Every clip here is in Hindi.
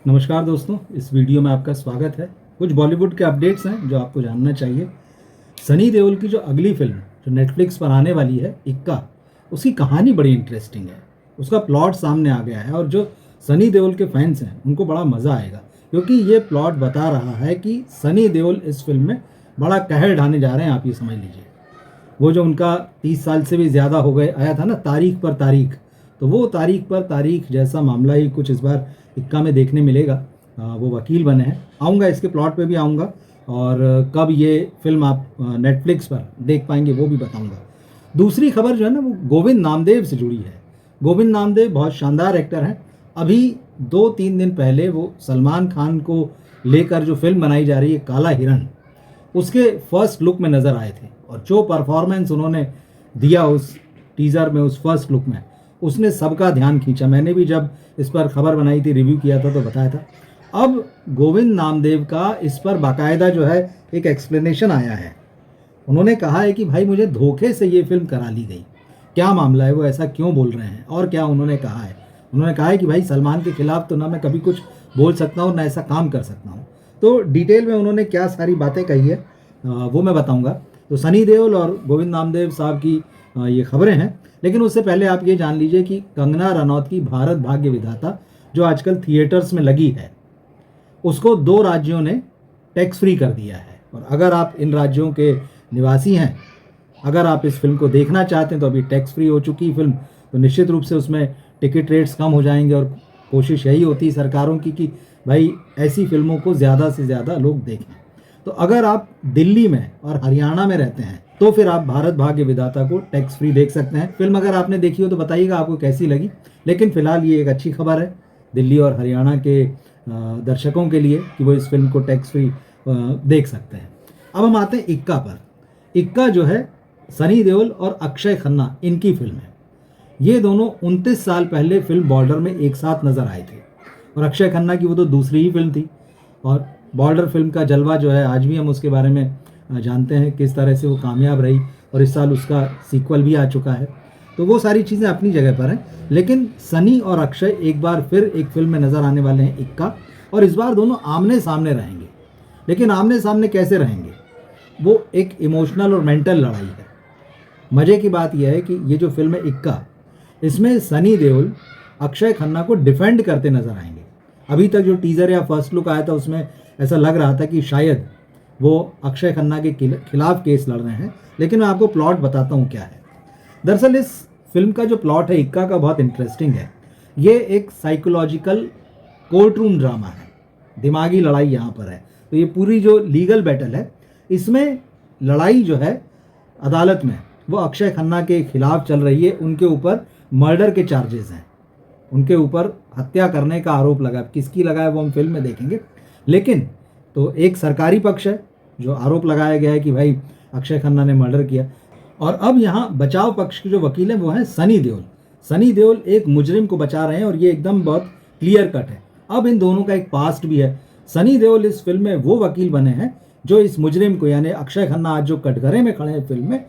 नमस्कार दोस्तों, इस वीडियो में आपका स्वागत है। कुछ बॉलीवुड के अपडेट्स हैं जो आपको जानना चाहिए। सनी देओल की जो अगली फिल्म जो नेटफ्लिक्स पर आने वाली है, इक्का, उसकी कहानी बड़ी इंटरेस्टिंग है। उसका प्लॉट सामने आ गया है और जो सनी देओल के फैंस हैं उनको बड़ा मज़ा आएगा, क्योंकि ये प्लॉट बता रहा है कि सनी देओल इस फिल्म में बड़ा कहर ढाने जा रहे हैं। आप ये समझ लीजिए, वो जो उनका 30 साल से भी ज़्यादा हो गए आया था ना, तारीख पर तारीख, तो वो तारीख पर तारीख जैसा मामला ही कुछ इस बार इक्का में देखने मिलेगा। वो वकील बने हैं। आऊँगा, इसके प्लॉट पे भी आऊँगा, और कब ये फिल्म आप नेटफ्लिक्स पर देख पाएंगे वो भी बताऊँगा। दूसरी खबर जो है ना, वो गोविंद नामदेव से जुड़ी है। गोविंद नामदेव बहुत शानदार एक्टर हैं। अभी 2-3 दिन पहले वो सलमान खान को लेकर जो फिल्म बनाई जा रही है काला हिरन, उसके फर्स्ट लुक में नज़र आए थे, और जो परफॉर्मेंस उन्होंने दिया उस टीज़र में, उस फर्स्ट लुक में, उसने सबका ध्यान खींचा। मैंने भी जब इस पर खबर बनाई थी, रिव्यू किया था, तो बताया था। अब गोविंद नामदेव का इस पर बाकायदा जो है एक एक्सप्लेनेशन आया है। उन्होंने कहा है कि भाई मुझे धोखे से ये फिल्म करा ली गई। क्या मामला है, वो ऐसा क्यों बोल रहे हैं, और क्या उन्होंने कहा है? उन्होंने कहा है कि भाई सलमान के खिलाफ तो ना मैं कभी कुछ बोल सकता हूँ, ना ऐसा काम कर सकता हूँ। तो डिटेल में उन्होंने क्या सारी बातें कही है वो मैं बताऊँगा। तो सनी देओल और गोविंद नामदेव साहब की ये खबरें हैं। लेकिन उससे पहले आप ये जान लीजिए कि कंगना रनौत की भारत भाग्य विधाता, जो आजकल थिएटर्स में लगी है, उसको 2 राज्यों ने टैक्स फ्री कर दिया है। और अगर आप इन राज्यों के निवासी हैं, अगर आप इस फिल्म को देखना चाहते हैं, तो अभी टैक्स फ्री हो चुकी फिल्म, तो निश्चित रूप से उसमें टिकट रेट्स कम हो जाएंगे। और कोशिश यही होती है सरकारों की कि भाई ऐसी फिल्मों को ज़्यादा से ज़्यादा लोग देखें। तो अगर आप दिल्ली में और हरियाणा में रहते हैं, तो फिर आप भारत भाग्य विधाता को टैक्स फ्री देख सकते हैं। फिल्म अगर आपने देखी हो तो बताइएगा आपको कैसी लगी। लेकिन फिलहाल ये एक अच्छी खबर है दिल्ली और हरियाणा के दर्शकों के लिए कि वो इस फिल्म को टैक्स फ्री देख सकते हैं। अब हम आते हैं इक्का पर। इक्का जो है सनी देओल और अक्षय खन्ना, इनकी फिल्म है। ये दोनों 29 साल पहले फिल्म बॉर्डर में एक साथ नजर आए थे, और अक्षय खन्ना की वो तो दूसरी ही फिल्म थी। और बॉर्डर फिल्म का जलवा जो है, आज भी हम उसके बारे में जानते हैं किस तरह से वो कामयाब रही, और इस साल उसका सीक्वल भी आ चुका है। तो वो सारी चीज़ें अपनी जगह पर हैं। लेकिन सनी और अक्षय एक बार फिर एक फिल्म में नज़र आने वाले हैं, इक्का, और इस बार दोनों आमने सामने रहेंगे। लेकिन आमने सामने कैसे रहेंगे? वो एक इमोशनल और मेंटल लड़ाई है। मज़े की बात यह है कि ये जो फिल्म है इक्का, इसमें सनी देओल अक्षय खन्ना को डिफेंड करते नजर आएंगे। अभी तक जो टीज़र या फर्स्ट लुक आया था, उसमें ऐसा लग रहा था कि शायद वो अक्षय खन्ना के खिलाफ केस लड़ रहे हैं। लेकिन मैं आपको प्लॉट बताता हूँ क्या है। दरअसल इस फिल्म का जो प्लॉट है इक्का का, बहुत इंटरेस्टिंग है। ये एक साइकोलॉजिकल कोर्ट रूम ड्रामा है, दिमागी लड़ाई यहाँ पर है। तो ये पूरी जो लीगल बैटल है, इसमें लड़ाई जो है अदालत में, वो अक्षय खन्ना के खिलाफ चल रही है। उनके ऊपर मर्डर के चार्जेस हैं, उनके ऊपर हत्या करने का आरोप लगा। किसकी लगा है वो हम फिल्म में देखेंगे। लेकिन तो एक सरकारी पक्ष है जो आरोप लगाया गया है कि भाई अक्षय खन्ना ने मर्डर किया, और अब यहाँ बचाव पक्ष के जो वकील हैं वो हैं सनी देओल। सनी देओल एक मुजरिम को बचा रहे हैं, और ये एकदम बहुत क्लियर कट है। अब इन दोनों का एक पास्ट भी है। सनी देओल इस फिल्म में वो वकील बने हैं जो इस मुजरिम को, यानी अक्षय खन्ना आज जो कटघरे में खड़े हैं फिल्म में,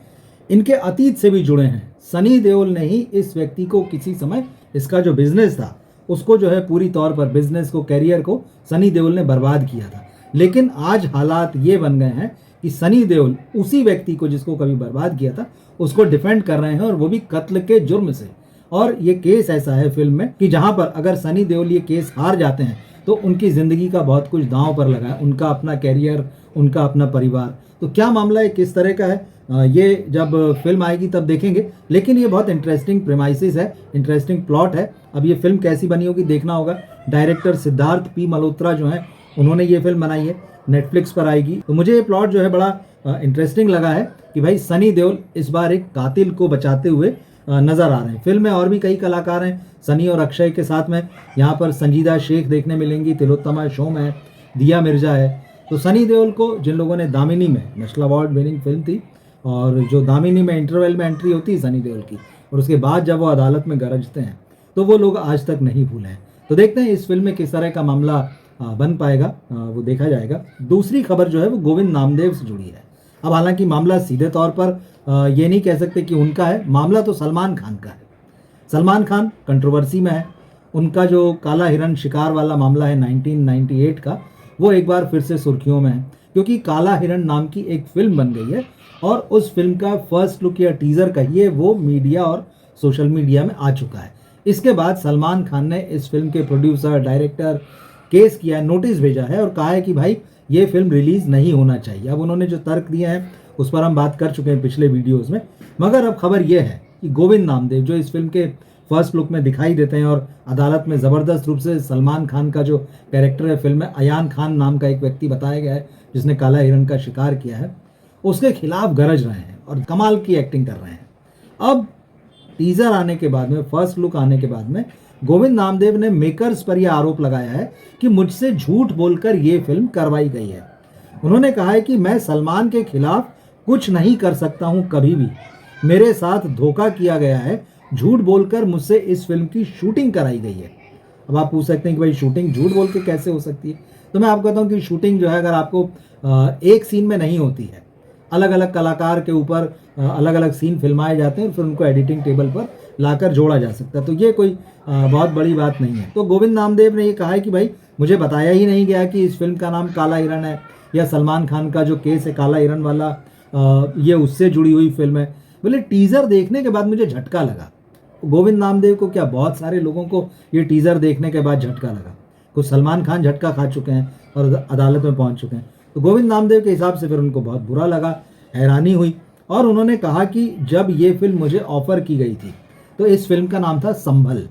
इनके अतीत से भी जुड़े हैं। सनी देओल ने ही इस व्यक्ति को किसी समय, इसका जो बिजनेस था उसको जो है पूरी तौर पर, बिजनेस को, कैरियर को सनी देओल ने बर्बाद किया था। लेकिन आज हालात ये बन गए हैं कि सनी देओल उसी व्यक्ति को जिसको कभी बर्बाद किया था, उसको डिफेंड कर रहे हैं, और वो भी कत्ल के जुर्म से। और ये केस ऐसा है फिल्म में कि जहां पर अगर सनी देओल ये केस हार जाते हैं, तो उनकी ज़िंदगी का बहुत कुछ दांव पर लगा है, उनका अपना कैरियर, उनका अपना परिवार। तो क्या मामला है, किस तरह का है, ये जब फिल्म आएगी तब देखेंगे। लेकिन ये बहुत इंटरेस्टिंग प्रेमाइसिस है, इंटरेस्टिंग प्लॉट है। अब ये फिल्म कैसी बनी होगी देखना होगा। डायरेक्टर सिद्धार्थ पी मल्होत्रा जो है, उन्होंने ये फिल्म बनाई है, नेटफ्लिक्स पर आएगी। तो मुझे ये प्लॉट जो है बड़ा इंटरेस्टिंग लगा है कि भाई सनी देओल इस बार एक कातिल को बचाते हुए नजर आ रहे हैं। फिल्म में और भी कई कलाकार हैं सनी और अक्षय के साथ में। यहाँ पर संजीदा शेख देखने मिलेंगी, तिलोत्तमा शोम है, दिया मिर्जा है। तो सनी देओल को, जिन लोगों ने दामिनी में, नेशनल अवार्ड विनिंग फिल्म थी, और जो दामिनी में इंटरवल में एंट्री होती है सनी देओल की, और उसके बाद जब वो अदालत में गरजते हैं, तो वो लोग आज तक नहीं भूले हैं। तो देखते हैं इस फिल्म में किस तरह का मामला बन पाएगा, वो देखा जाएगा। दूसरी खबर जो है वो गोविंद नामदेव से जुड़ी है। अब हालांकि मामला सीधे तौर पर ये नहीं कह सकते कि उनका है, मामला तो सलमान खान का है। सलमान खान कंट्रोवर्सी में है, उनका जो काला हिरण शिकार वाला मामला है 1998 का, वो एक बार फिर से सुर्खियों में है, क्योंकि काला हिरण नाम की एक फिल्म बन गई है और उस फिल्म का फर्स्ट लुक या टीज़र कहिए वो मीडिया और सोशल मीडिया में आ चुका है। इसके बाद सलमान खान ने इस फिल्म के प्रोड्यूसर, डायरेक्टर केस किया है, नोटिस भेजा है और कहा है कि भाई ये फिल्म रिलीज़ नहीं होना चाहिए। अब उन्होंने जो तर्क दिए हैं उस पर हम बात कर चुके हैं पिछले वीडियोज़ में, मगर अब खबर यह है कि गोविंद नामदेव जो इस फिल्म के फर्स्ट लुक में दिखाई देते हैं और अदालत में ज़बरदस्त रूप से सलमान खान का जो कैरेक्टर है फिल्म में, अयान खान नाम का एक व्यक्ति बताया गया है जिसने काला हिरण का शिकार किया है, उसके खिलाफ गरज रहे हैं और कमाल की एक्टिंग कर रहे हैं। अब टीज़र आने के बाद में, फर्स्ट लुक आने के बाद में गोविंद नामदेव ने मेकर्स पर यह आरोप लगाया है कि मुझसे झूठ बोलकर ये फिल्म करवाई गई है। उन्होंने कहा है कि मैं सलमान के खिलाफ कुछ नहीं कर सकता हूं, कभी भी मेरे साथ धोखा किया गया है, झूठ बोलकर मुझसे इस फिल्म की शूटिंग कराई गई है। अब आप पूछ सकते हैं कि भाई शूटिंग झूठ बोल के कैसे हो सकती है, तो मैं आपको कहता हूँ कि शूटिंग जो है अगर आपको एक सीन में नहीं होती है, अलग अलग कलाकार के ऊपर अलग अलग सीन फिल्माए जाते हैं और फिर उनको एडिटिंग टेबल पर लाकर जोड़ा जा सकता है, तो ये कोई बहुत बड़ी बात नहीं है। तो गोविंद नामदेव ने ये कहा है कि भाई मुझे बताया ही नहीं गया कि इस फिल्म का नाम काला हिरण है या सलमान खान का जो केस है काला हिरण वाला ये उससे जुड़ी हुई फिल्म है। बोले टीज़र देखने के बाद मुझे झटका लगा। गोविंद नामदेव को क्या, बहुत सारे लोगों को ये टीज़र देखने के बाद झटका लगा। कुछ सलमान खान झटका खा चुके हैं और अदालत में पहुंच चुके हैं, तो गोविंद नामदेव के हिसाब से फिर उनको बहुत बुरा लगा, हैरानी हुई और उन्होंने कहा कि जब ये फिल्म मुझे ऑफ़र की गई थी तो इस फिल्म का नाम था संभल।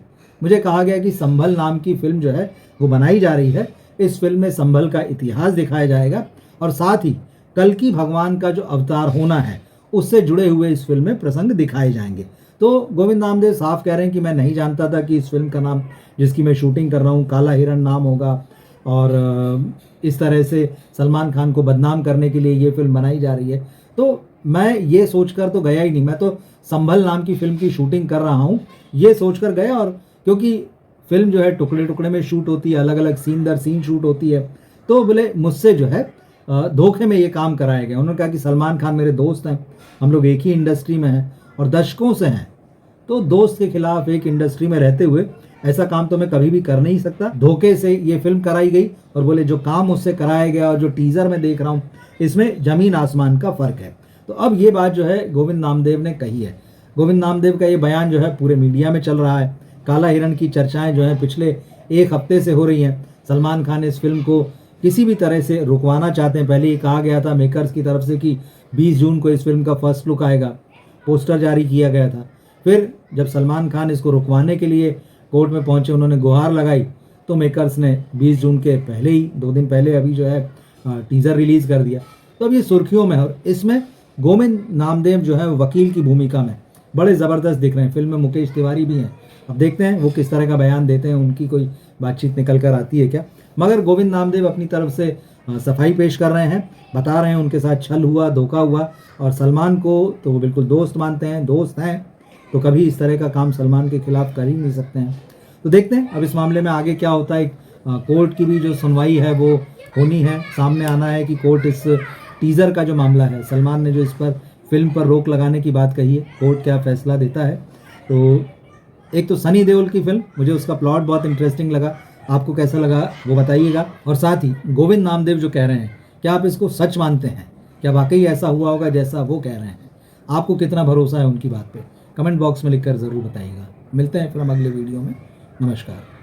मुझे कहा गया कि संभल नाम की फिल्म जो है वो बनाई जा रही है, इस फिल्म में संभल का इतिहास दिखाया जाएगा और साथ ही कल्कि भगवान का जो अवतार होना है उससे जुड़े हुए इस फिल्म में प्रसंग दिखाए जाएंगे। तो गोविंद नामदेव साफ कह रहे हैं कि मैं नहीं जानता था कि इस फिल्म का नाम जिसकी मैं शूटिंग कर रहा हूँ काला हिरण नाम होगा और इस तरह से सलमान खान को बदनाम करने के लिए ये फिल्म बनाई जा रही है। तो मैं ये सोचकर तो गया ही नहीं, मैं तो संभल नाम की फिल्म की शूटिंग कर रहा हूँ ये सोचकर गया, और क्योंकि फिल्म जो है टुकड़े टुकड़े में शूट होती है, अलग अलग सीन दर सीन शूट होती है, तो बोले मुझसे जो है धोखे में ये काम कराया गया। उन्होंने कहा कि सलमान खान मेरे दोस्त हैं, हम लोग एक ही इंडस्ट्री में हैं और दशकों से हैं, तो दोस्त के खिलाफ एक इंडस्ट्री में रहते हुए ऐसा काम तो मैं कभी भी कर नहीं सकता। धोखे से ये फिल्म कराई गई और बोले जो काम उससे कराया गया और जो टीज़र में देख रहा हूँ इसमें ज़मीन आसमान का फ़र्क है। तो अब ये बात जो है गोविंद नामदेव ने कही है। गोविंद नामदेव का ये बयान जो है पूरे मीडिया में चल रहा है। काला हिरण की चर्चाएं जो हैं पिछले एक हफ्ते से हो रही हैं। सलमान खान इस फिल्म को किसी भी तरह से रुकवाना चाहते हैं। पहले ये कहा गया था मेकर्स की तरफ से कि 20 जून को इस फिल्म का फर्स्ट लुक आएगा, पोस्टर जारी किया गया था। फिर जब सलमान खान इसको रुकवाने के लिए कोर्ट में पहुंचे, उन्होंने गुहार लगाई, तो मेकर्स ने 20 जून के पहले ही 2 दिन पहले अभी जो है टीज़र रिलीज़ कर दिया। तो अब ये सुर्खियों में है और इसमें गोविंद नामदेव जो है वकील की भूमिका में बड़े ज़बरदस्त दिख रहे हैं। फिल्म में मुकेश तिवारी भी हैं। अब देखते हैं वो किस तरह का बयान देते हैं, उनकी कोई बातचीत निकल कर आती है क्या। मगर गोविंद नामदेव अपनी तरफ से सफाई पेश कर रहे हैं, बता रहे हैं उनके साथ छल हुआ, धोखा हुआ और सलमान को तो वो बिल्कुल दोस्त मानते हैं, दोस्त हैं, तो कभी इस तरह का काम सलमान के खिलाफ कर ही नहीं सकते हैं। तो देखते हैं अब इस मामले में आगे क्या होता है। कोर्ट की भी जो सुनवाई है वो होनी है, सामने आना है कि कोर्ट इस टीज़र का जो मामला है, सलमान ने जो इस पर फिल्म पर रोक लगाने की बात कही है, कोर्ट क्या फैसला देता है। तो एक तो सनी देओल की फिल्म, मुझे उसका प्लॉट बहुत इंटरेस्टिंग लगा, आपको कैसा लगा वो बताइएगा। और साथ ही गोविंद नामदेव जो कह रहे हैं, क्या आप इसको सच मानते हैं? क्या वाकई ऐसा हुआ होगा जैसा वो कह रहे हैं? आपको कितना भरोसा है उनकी बात पे? कमेंट बॉक्स में लिखकर ज़रूर बताइएगा। मिलते हैं फिर हम अगले वीडियो में। नमस्कार।